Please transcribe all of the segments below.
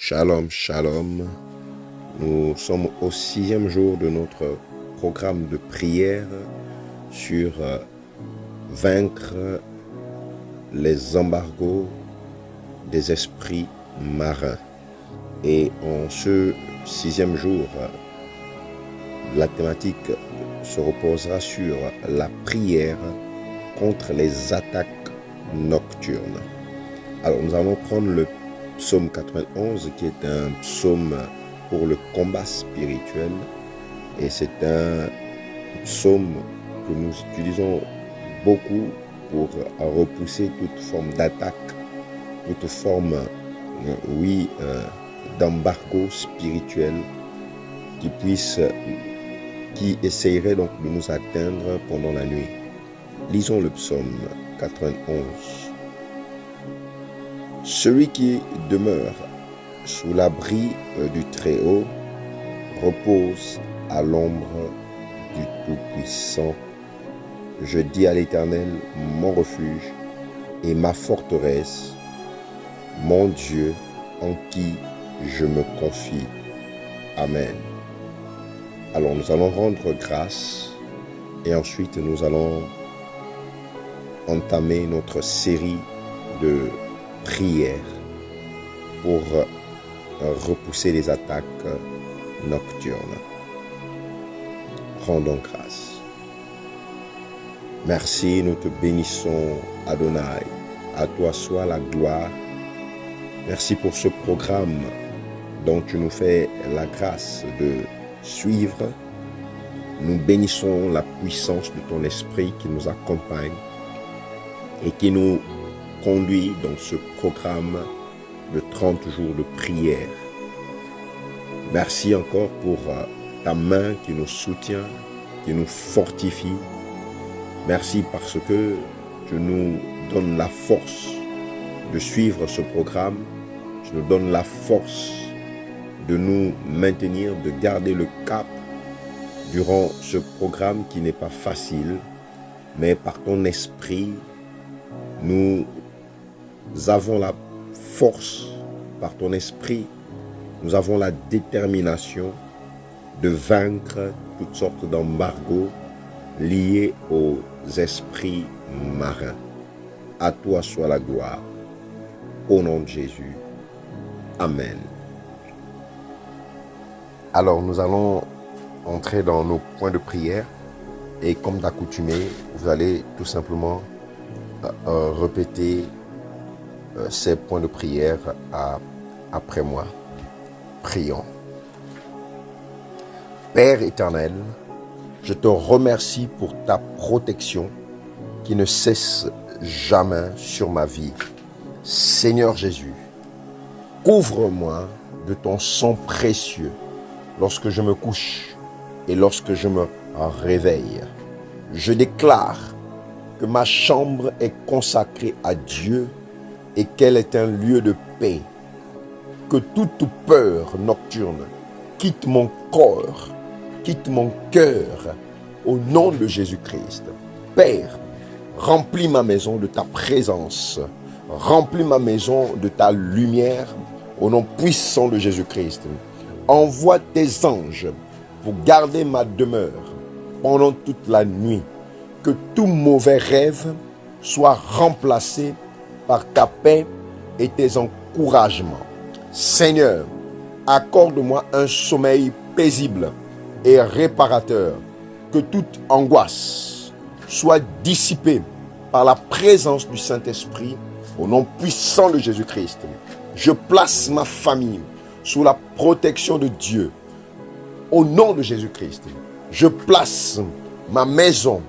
Shalom, shalom. Nous sommes au 6e jour de notre programme de prière sur vaincre les embargos des esprits marins. Et en ce 6e jour, la thématique se reposera sur la prière contre les attaques nocturnes. Alors nous allons prendre le psaume 91 qui est un psaume pour le combat spirituel et c'est un psaume que nous utilisons beaucoup pour repousser toute forme d'attaque, toute forme, d'embargo spirituel qui essayerait donc de nous atteindre pendant la nuit. Lisons le psaume 91. Celui qui demeure sous l'abri du Très-Haut repose à l'ombre du Tout-Puissant. Je dis à l'Éternel, mon refuge et ma forteresse, mon Dieu en qui je me confie. Amen. Alors nous allons rendre grâce et ensuite nous allons entamer notre série de prières pour repousser les attaques nocturnes. Rendons grâce. Merci, nous te bénissons, Adonai. À toi soit la gloire. Merci pour ce programme dont tu nous fais la grâce de suivre. Nous bénissons la puissance de ton esprit qui nous accompagne et qui nous conduit dans ce programme de 30 jours de prière. Merci encore pour ta main qui nous soutient, qui nous fortifie. Merci parce que tu nous donnes la force de suivre ce programme. Tu nous donnes la force de nous maintenir, de garder le cap durant ce programme qui n'est pas facile, mais par ton esprit, nous avons la force, par ton esprit, nous avons la détermination de vaincre toutes sortes d'embargos liés aux esprits marins. À toi soit la gloire. Au nom de Jésus. Amen. Alors nous allons entrer dans nos points de prière et comme d'accoutumé, vous allez tout simplement répéter ces points de prière après moi. Prions. Père éternel, je te remercie pour ta protection qui ne cesse jamais sur ma vie. Seigneur Jésus, couvre-moi de ton sang précieux lorsque je me couche et lorsque je me réveille. Je déclare que ma chambre est consacrée à Dieu et qu'elle est un lieu de paix. Que toute peur nocturne quitte mon corps, quitte mon cœur, au nom de Jésus-Christ. Père, remplis ma maison de ta présence, remplis ma maison de ta lumière, au nom puissant de Jésus-Christ. Envoie tes anges pour garder ma demeure pendant toute la nuit. Que tout mauvais rêve soit remplacé par ta paix et tes encouragements. Seigneur, accorde-moi un sommeil paisible et réparateur. Que toute angoisse soit dissipée par la présence du Saint-Esprit au nom puissant de Jésus-Christ. Je place ma famille sous la protection de Dieu au nom de Jésus-Christ. Je place ma maison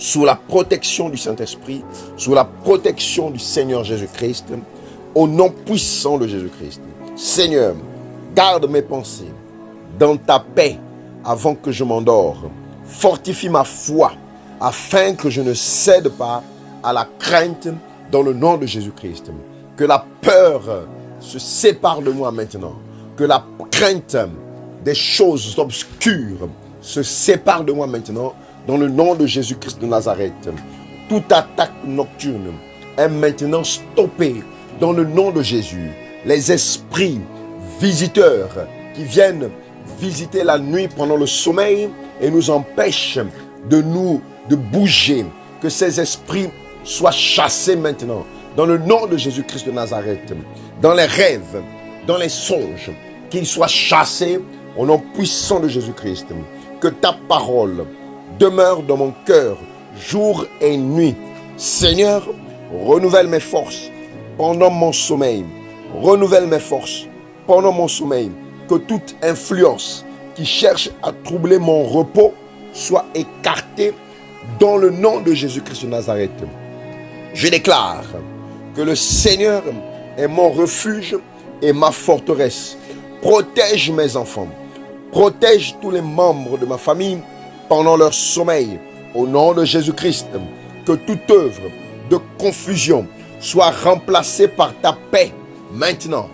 sous la protection du Saint-Esprit, sous la protection du Seigneur Jésus-Christ, au nom puissant de Jésus-Christ. Seigneur, garde mes pensées dans ta paix avant que je m'endors. Fortifie ma foi afin que je ne cède pas à la crainte dans le nom de Jésus-Christ. Que la peur se sépare de moi maintenant. Que la crainte des choses obscures se sépare de moi maintenant dans le nom de Jésus-Christ de Nazareth. Toute attaque nocturne est maintenant stoppée dans le nom de Jésus. Les esprits visiteurs qui viennent visiter la nuit pendant le sommeil et nous empêchent de bouger. Que ces esprits soient chassés maintenant. Dans le nom de Jésus-Christ de Nazareth. Dans les rêves, dans les songes, qu'ils soient chassés au nom puissant de Jésus-Christ. Que ta parole demeure dans mon cœur jour et nuit. Seigneur, renouvelle mes forces pendant mon sommeil. Renouvelle mes forces pendant mon sommeil. Que toute influence qui cherche à troubler mon repos soit écartée dans le nom de Jésus-Christ de Nazareth. Je déclare que le Seigneur est mon refuge et ma forteresse. Protège mes enfants. Protège tous les membres de ma famille pendant leur sommeil. Au nom de Jésus-Christ, que toute œuvre de confusion soit remplacée par ta paix. Maintenant.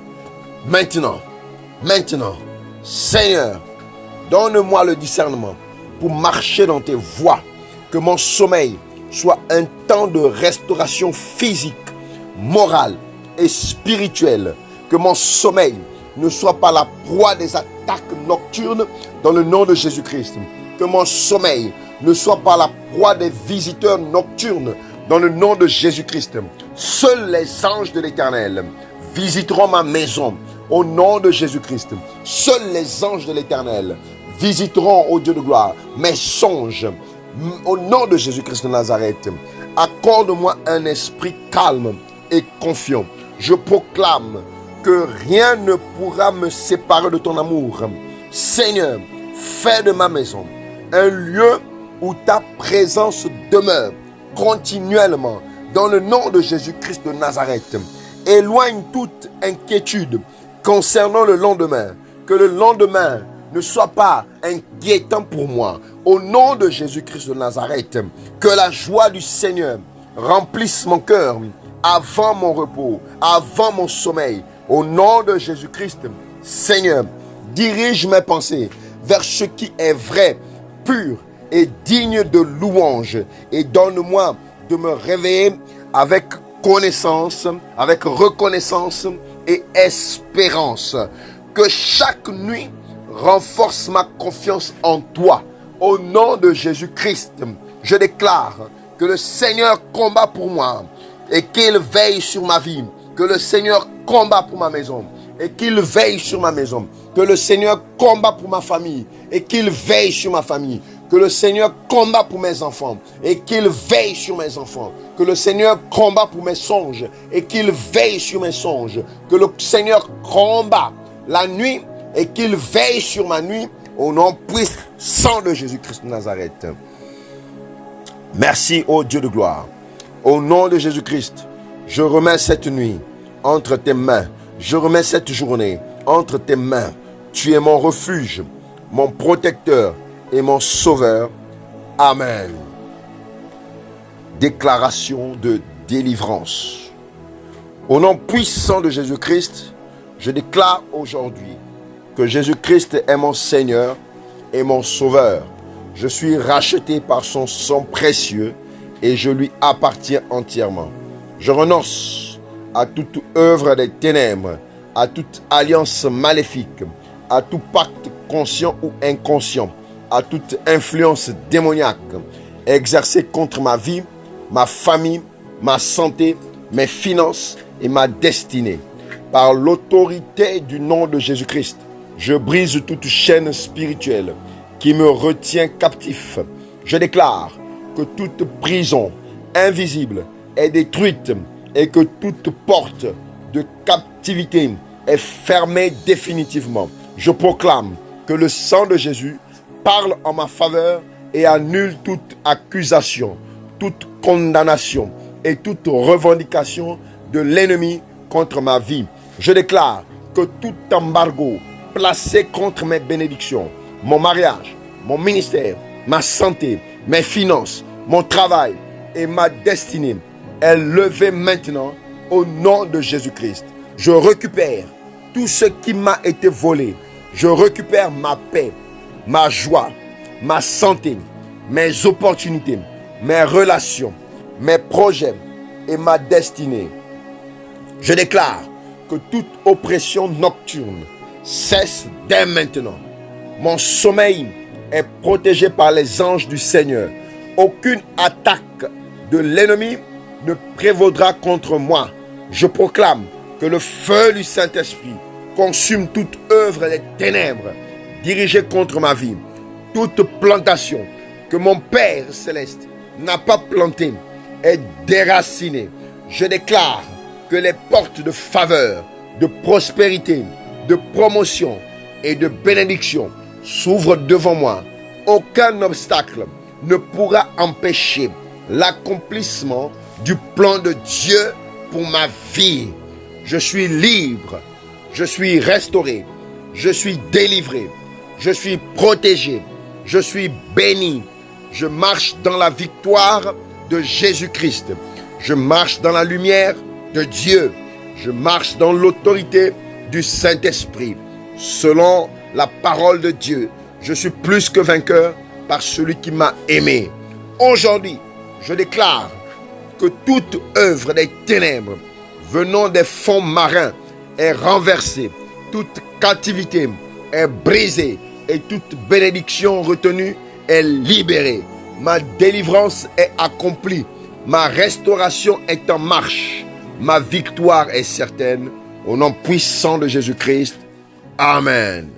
Seigneur, donne-moi le discernement pour marcher dans tes voies. Que mon sommeil soit un temps de restauration physique, morale et spirituelle. Que mon sommeil ne soit pas la proie des attaques nocturnes dans le nom de Jésus-Christ. Que mon sommeil ne soit pas la proie des visiteurs nocturnes dans le nom de Jésus-Christ. Seuls les anges de l'Éternel visiteront ma maison au nom de Jésus-Christ. Seuls les anges de l'Éternel visiteront, ô Dieu de gloire, mes songes au nom de Jésus-Christ de Nazareth. Accorde-moi un esprit calme et confiant. Je proclame que rien ne pourra me séparer de ton amour. Seigneur, fais de ma maison un lieu où ta présence demeure continuellement dans le nom de Jésus-Christ de Nazareth. Éloigne toute inquiétude concernant le lendemain. Que le lendemain ne soit pas inquiétant pour moi. Au nom de Jésus-Christ de Nazareth, que la joie du Seigneur remplisse mon cœur avant mon repos, avant mon sommeil. Au nom de Jésus-Christ, Seigneur, dirige mes pensées vers ce qui est vrai, pur et digne de louange. Et donne-moi de me réveiller avec connaissance, avec reconnaissance et espérance. Que chaque nuit renforce ma confiance en toi. Au nom de Jésus-Christ, je déclare que le Seigneur combat pour moi et qu'il veille sur ma vie. Que le Seigneur combat pour ma maison et qu'il veille sur ma maison. Que le Seigneur combat pour ma famille et qu'il veille sur ma famille. Que le Seigneur combat pour mes enfants et qu'il veille sur mes enfants. Que le Seigneur combat pour mes songes et qu'il veille sur mes songes. Que le Seigneur combat la nuit et qu'il veille sur ma nuit au nom puissant de Jésus-Christ de Nazareth. Merci, ô Dieu de gloire. Au nom de Jésus-Christ, je remets cette nuit entre tes mains. Je remets cette journée entre tes mains. Tu es mon refuge, mon protecteur et mon sauveur. Amen. Déclaration de délivrance. Au nom puissant de Jésus-Christ, je déclare aujourd'hui que Jésus-Christ est mon Seigneur et mon Sauveur. Je suis racheté par son sang précieux et je lui appartiens entièrement. Je renonce à toute œuvre des ténèbres, à toute alliance maléfique, à tout pacte conscient ou inconscient, à toute influence démoniaque exercée contre ma vie, ma famille, ma santé, mes finances et ma destinée. Par l'autorité du nom de Jésus-Christ, je brise toute chaîne spirituelle qui me retient captif. Je déclare que toute prison invisible est détruite et que toute porte de captivité est fermée définitivement. Je proclame que le sang de Jésus parle en ma faveur et annule toute accusation, toute condamnation et toute revendication de l'ennemi contre ma vie. Je déclare que tout embargo placé contre mes bénédictions, mon mariage, mon ministère, ma santé, mes finances, mon travail et ma destinée est levé maintenant au nom de Jésus-Christ. Je récupère tout ce qui m'a été volé. Je récupère ma paix, ma joie, ma santé, mes opportunités, mes relations, mes projets et ma destinée. Je déclare que toute oppression nocturne cesse dès maintenant. Mon sommeil est protégé par les anges du Seigneur. Aucune attaque de l'ennemi ne prévaudra contre moi. Je proclame que le feu du Saint-Esprit consume toute œuvre des ténèbres dirigée contre ma vie. Toute plantation que mon Père céleste n'a pas plantée est déracinée. Je déclare que les portes de faveur, de prospérité, de promotion et de bénédiction s'ouvrent devant moi. Aucun obstacle ne pourra empêcher l'accomplissement du plan de Dieu pour ma vie. Je suis libre, je suis restauré, je suis délivré, je suis protégé, je suis béni. Je marche dans la victoire de Jésus-Christ. Je marche dans la lumière de Dieu. Je marche dans l'autorité du Saint-Esprit. Selon la parole de Dieu, je suis plus que vainqueur par celui qui m'a aimé. Aujourd'hui, je déclare que toute œuvre des ténèbres venant des fonds marins est renversée. Toute captivité est brisée et toute bénédiction retenue est libérée. Ma délivrance est accomplie. Ma restauration est en marche. Ma victoire est certaine. Au nom puissant de Jésus-Christ. Amen.